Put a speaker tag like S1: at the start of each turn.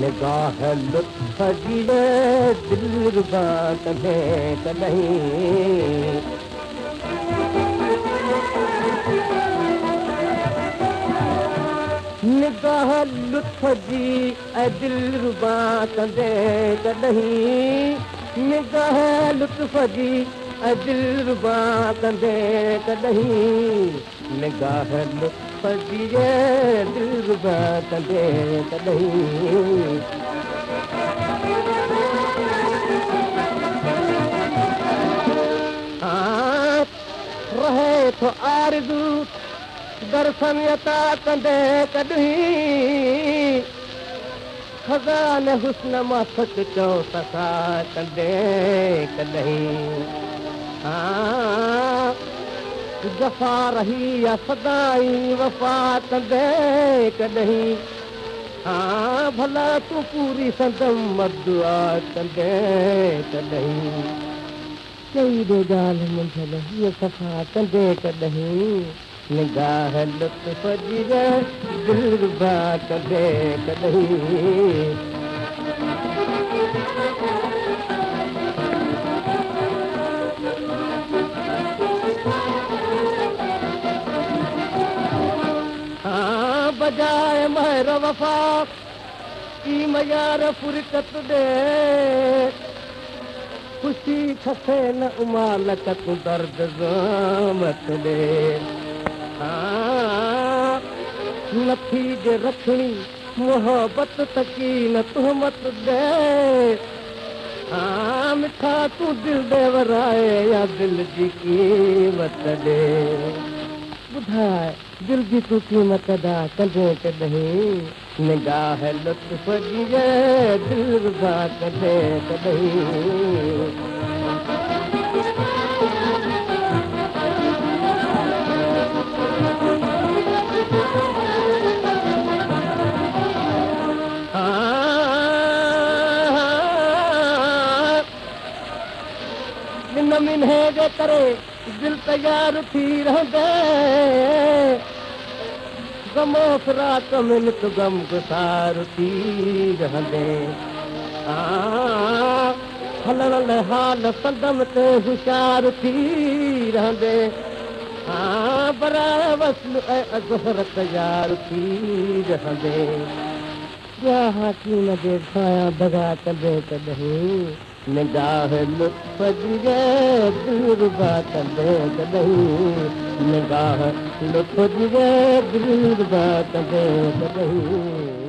S1: निगाह लुत्फ जी दिलरुबा कॾहिं कॾहिं निगाह लुत्फ जी दिलरुबा कॾहिं कॾहिं निगाह लुत्फ जी दिलरुबा कॾहिं कॾहिं निगाह लुत्फ जी दिलरुबा कॾहिं कॾहिं रहे थो आरज़ू दर्शन अता कंदे कॾहिं खज़ान हुस्न मां सच चओ सखा कंदे कॾहिं जफ़ा रही या सदाई वफ़ा कंदे कॾहिं भला तूं पूरी संदम दुआ कंदे कॾहिं कई बि ॻाल्हि मुंहिंजल हीअ सफ़ा कंदे कॾहिं निगाह लुत्फ जी दिलरुबा कॾहिं कॾहिं बजाए महर वफ़ा की मयार फुरकत ॾे ख़ुशी खसे न उमालक तूं दर्द ज़ामत ॾे नथी जे रखणी मोहबत तकी न तुहमत ॾे मिठा तूं दिल ॾे वराए या दिल जी क़ीमत ॾे ॿुधाए दिल जी तूं क़ीमत अदा कॾहिं कॾहिं निगाह लुत्फ जी दिलरुबा कॾहिं कॾहिं मिन्हे जे करे दिल तयार थी रहंदे गमो फिराक मिनत गम गुसार थी रहंदे हलण हाल संदम ते होशियार थी रहंदे बराए वसल ऐं अज़हर तयार थी रहंदे हाकीम जे छाया दगा कंदे कॾहिं निगाह लुत्फ जी दिलरुबा कॾहिं कॾहिं निगाह लुत्फ जी दिलरुबा कॾहिं कॾहिं